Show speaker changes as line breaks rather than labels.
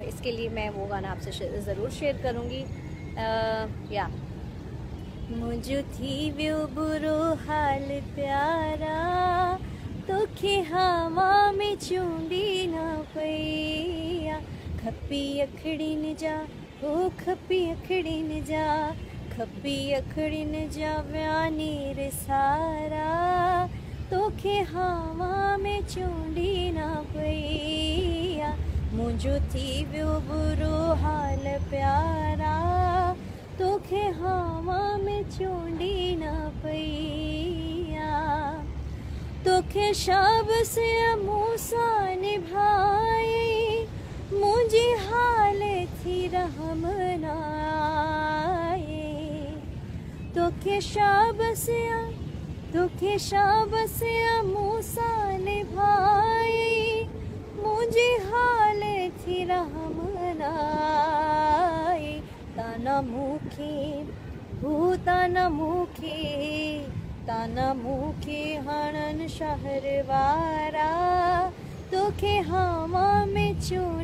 इसके लिए मैं वो गाना आपसे ज़रूर शेयर करूँगी। या मुझो थी व्यो बुरो हाल प्यारा, तोखे हवा में चूंडी न पईया। खपी अखड़िन जा ओ खपी अखड़िन जा, खपी अखड़िन जा व्यानी रे सारा, तोखे हवा में चूंडी न पईया। मुझो थी व्यो बुरो हाल प्यारा, तोखे हवा में चूंडी न पईया। तोखे शब से मूसा निभाई, मुझे हाल थी रहम नाए। तोखे शब से मूसा निभाई, मुझे हाल थी रहम नाए। ताना मुखे हणन शहर वारा, तोखे हवा में चूंडी